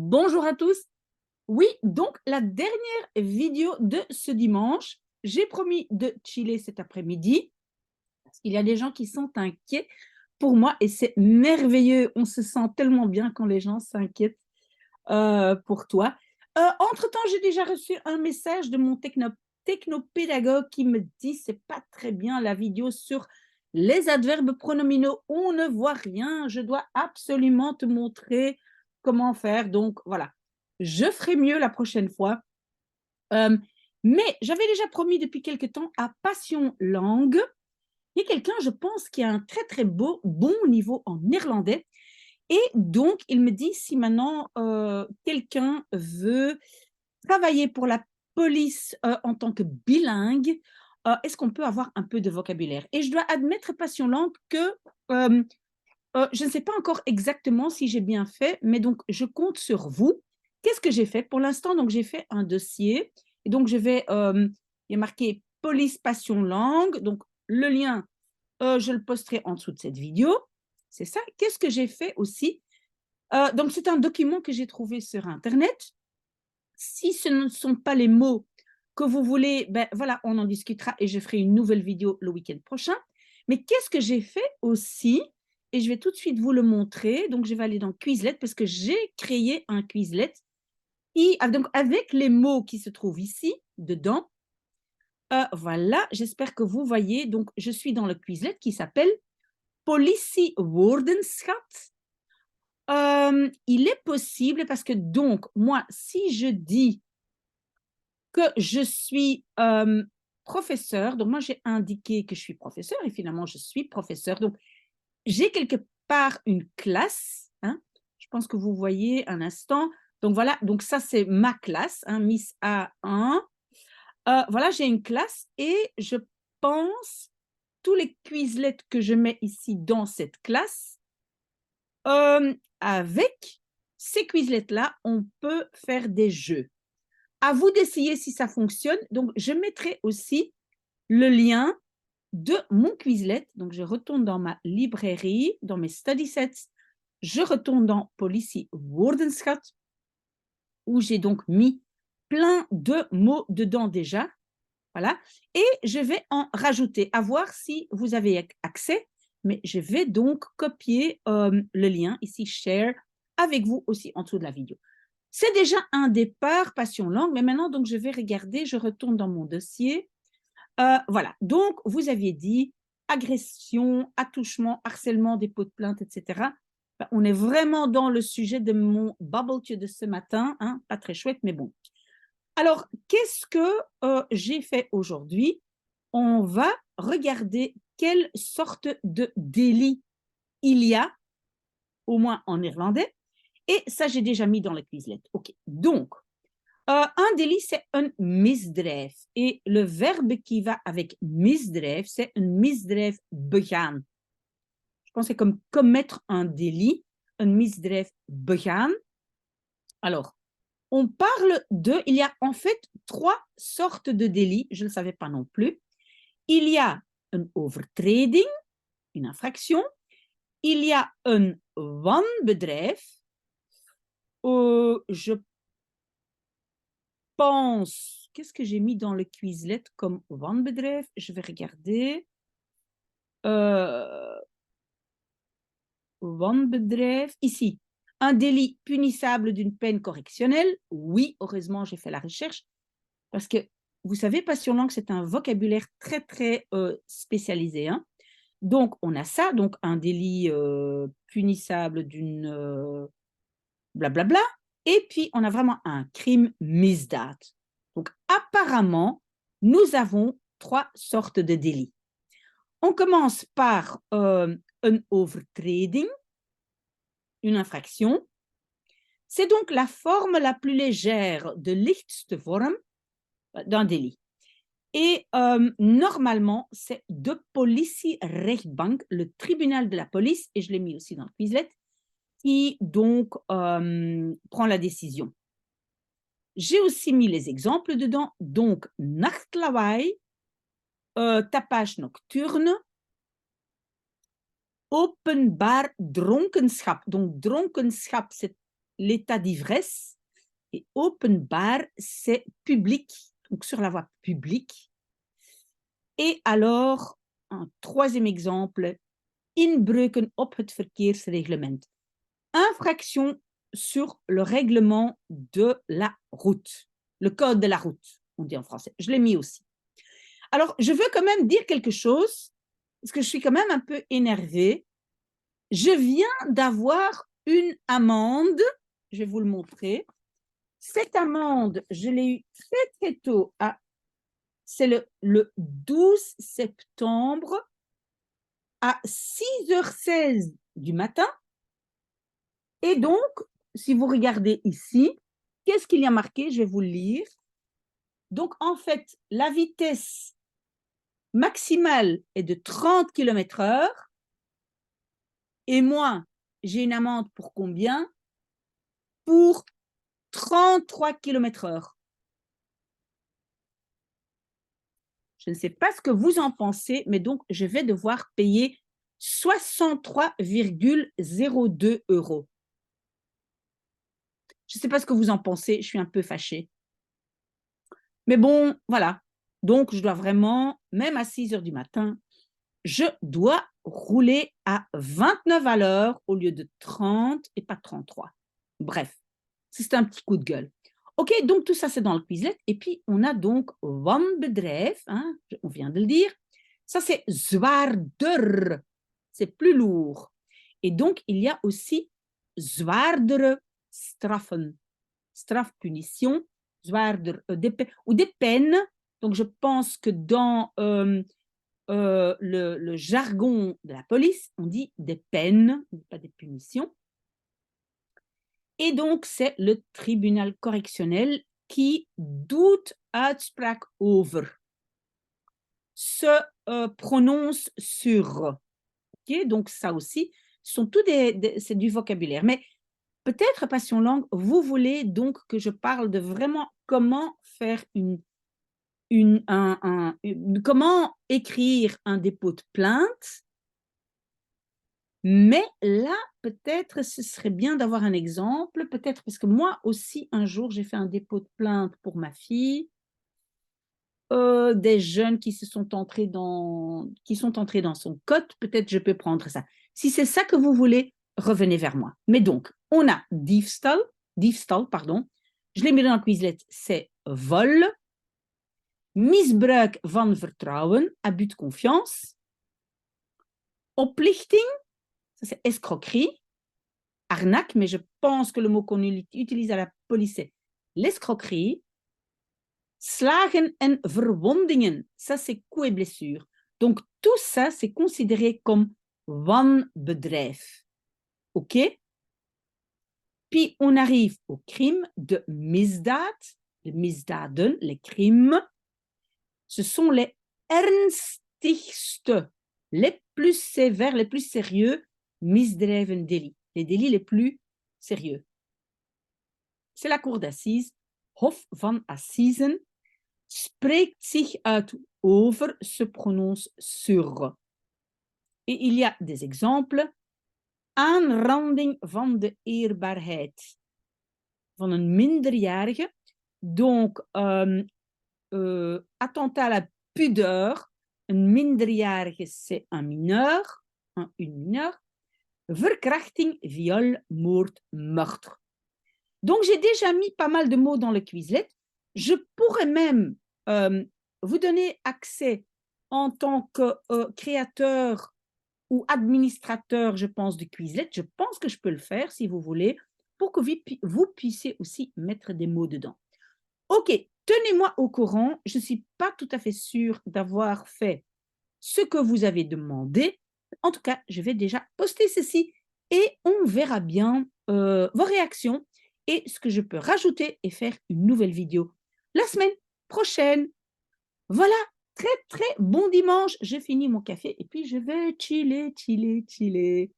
Bonjour à tous. Oui, donc la dernière vidéo de ce dimanche, j'ai promis de chiller cet après-midi parce qu'il y a des gens qui sont inquiets pour moi et c'est merveilleux. On se sent tellement bien quand les gens s'inquiètent pour toi. Entre-temps, j'ai déjà reçu un message de mon technopédagogue qui me dit c'est pas très bien la vidéo sur les adverbes pronominaux. On ne voit rien. Je dois absolument te montrer comment faire. Donc voilà, je ferai mieux la prochaine fois. Euh, mais j'avais déjà promis depuis quelque temps à Passion Langue. Il y a quelqu'un, je pense, qui a un très très bon niveau en néerlandais et donc, il me dit si maintenant quelqu'un veut travailler pour la police en tant que bilingue, est-ce qu'on peut avoir un peu de vocabulaire? Et je dois admettre, Passion Langue, que je ne sais pas encore exactement si j'ai bien fait, mais donc je compte sur vous. Qu'est-ce que j'ai fait? Pour l'instant, donc j'ai fait un dossier. Et donc, il y a marqué police Passion Langue. Donc, le lien, je le posterai en dessous de cette vidéo. C'est ça. Qu'est-ce que j'ai fait aussi? Donc, c'est un document que j'ai trouvé sur Internet. Si ce ne sont pas les mots que vous voulez, ben voilà, on en discutera et je ferai une nouvelle vidéo le week-end prochain. Mais qu'est-ce que j'ai fait aussi? Et je vais tout de suite vous le montrer. Donc, je vais aller dans Quizlet parce que j'ai créé un Quizlet donc avec les mots qui se trouvent ici, dedans. Voilà, j'espère que vous voyez. Donc, je suis dans le Quizlet qui s'appelle Politie Woordenschat. Il est possible parce que donc, moi, si je dis que je suis professeur, donc moi j'ai indiqué que je suis professeur et finalement je suis professeur, donc j'ai quelque part une classe, hein, je pense que vous voyez un instant, donc voilà, donc ça c'est ma classe, hein, Miss A1, voilà, j'ai une classe et je pense tous les Quizlets que je mets ici dans cette classe, avec ces Quizlets-là, on peut faire des jeux. À vous d'essayer si ça fonctionne. Donc, je mettrai aussi le lien de mon Quizlet. Donc, je retourne dans ma librairie, dans mes study sets. Je retourne dans Politie Woordenschat, où j'ai donc mis plein de mots dedans déjà. Voilà. Et je vais en rajouter, à voir si vous avez accès. Mais je vais donc copier le lien, ici, share, avec vous aussi en dessous de la vidéo. C'est déjà un départ Passion Langue, mais maintenant, donc, je vais regarder, je retourne dans mon dossier. Voilà, donc, vous aviez dit agression, attouchement, harcèlement, dépôt de plainte, etc. Ben, on est vraiment dans le sujet de mon bubble de ce matin, hein, pas très chouette, mais bon. Alors, qu'est-ce que j'ai fait aujourd'hui? On va regarder quelle sorte de délit il y a, au moins en néerlandais, et ça, j'ai déjà mis dans le Quizlet. OK, donc, un délit, c'est un misdrijf. Et le verbe qui va avec misdrijf, c'est un misdrijf begaan. Je pense que c'est comme commettre un délit, un misdrijf begaan. Alors, on parle il y a en fait trois sortes de délits, je ne le savais pas non plus. Il y a une overtreding, une infraction. Il y a un wanbedrijf. Je pense, qu'est-ce que j'ai mis dans le Quizlet comme wanbedrijf? Je vais regarder. Wanbedrijf, ici. Un délit punissable d'une peine correctionnelle. Oui, heureusement, j'ai fait la recherche. Parce que, vous savez, Passion Langue, c'est un vocabulaire très, très spécialisé. Hein. Donc, on a ça, donc un délit punissable d'une blablabla. Et puis, on a vraiment un crime misdaad. Donc, apparemment, nous avons trois sortes de délits. On commence par un overtreding, une infraction. C'est donc la forme la plus légère de lichtste vorm d'un délit. Et normalement, c'est de politierechtbank, le tribunal de la police, et je l'ai mis aussi dans le Quizlet, qui donc prend la décision. J'ai aussi mis les exemples dedans, donc nachtlawaai, tapage nocturne, openbaar dronkenschap. Donc dronkenschap, c'est l'état d'ivresse. Et openbaar, c'est public, donc sur la voie publique. Et alors, un troisième exemple, inbreuken op het verkeersreglement. Infraction sur le règlement de la route, le code de la route, on dit en français. Je l'ai mis aussi. Alors, je veux quand même dire quelque chose, parce que je suis quand même un peu énervée. Je viens d'avoir une amende, je vais vous le montrer. Cette amende, je l'ai eue très très tôt, c'est le 12 septembre à 6h16 du matin. Et donc, si vous regardez ici, qu'est-ce qu'il y a marqué? Je vais vous le lire. Donc, en fait, la vitesse maximale est de 30 km/h. Et moi, j'ai une amende pour combien? Pour 33 km/h. Je ne sais pas ce que vous en pensez, mais donc je vais devoir payer 63,02 €. Je ne sais pas ce que vous en pensez, je suis un peu fâchée. Mais bon, voilà. Donc, je dois vraiment, même à 6h du matin, je dois rouler à 29 à l'heure au lieu de 30 et pas 33. Bref, c'est un petit coup de gueule. Ok, donc tout ça, c'est dans le Quizlet. Et puis, on a donc wanbedrijf, hein, on vient de le dire. Ça, c'est zwaarder, c'est plus lourd. Et donc, il y a aussi zwaardere straffen, strafpunition, zwaarder, ou des peines. Donc, je pense que dans le jargon de la police, on dit des peines, pas des punitions. Et donc, c'est le tribunal correctionnel qui doet uitspraak over, se prononce sur. Okay, donc, ça aussi, sont tous c'est du vocabulaire. Mais peut-être, Passion Langue, vous voulez donc que je parle de vraiment comment faire comment écrire un dépôt de plainte. Mais là, peut-être, ce serait bien d'avoir un exemple, peut-être parce que moi aussi, un jour, j'ai fait un dépôt de plainte pour ma fille, des jeunes qui sont entrés dans son code, peut-être je peux prendre ça. Si c'est ça que vous voulez, revenez vers moi. Mais donc, on a diefstal, pardon, je l'ai mis dans le Quizlet, c'est vol, misbruik van vertrouwen, abus de confiance, oplichting, ça c'est escroquerie, arnaque, mais je pense que le mot qu'on utilise à la police, c'est l'escroquerie. Slagen en verwondingen, ça c'est coups et blessures. Donc tout ça, c'est considéré comme wanbedrijf. OK? Puis on arrive au crime de misdaad, les misdaden, les crimes. Ce sont les ernstigste, les plus sévères, les plus sérieux, misdrijven délits, les délits les plus sérieux. C'est la cour d'assises, Hof van Assisen, spreekt zich uit over, se prononce sur. Et il y a des exemples. Aanranding van de eerbaarheid van een minderjarige. Donc, attentat à la pudeur. Een minderjarige, c'est un mineur, une mineure. Verkrachting, viol, moord, meurtre. Donc, j'ai déjà mis pas mal de mots dans le Quizlet. Je pourrais même vous donner accès en tant que créateur ou administrateur, je pense, du Quizlet. Je pense que je peux le faire, si vous voulez, pour que vous puissiez aussi mettre des mots dedans. OK, tenez-moi au courant. Je ne suis pas tout à fait sûre d'avoir fait ce que vous avez demandé. En tout cas, je vais déjà poster ceci et on verra bien vos réactions et ce que je peux rajouter et faire une nouvelle vidéo la semaine prochaine. Voilà, très très bon dimanche. Je finis mon café et puis je vais chiller.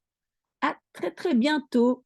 À très très bientôt.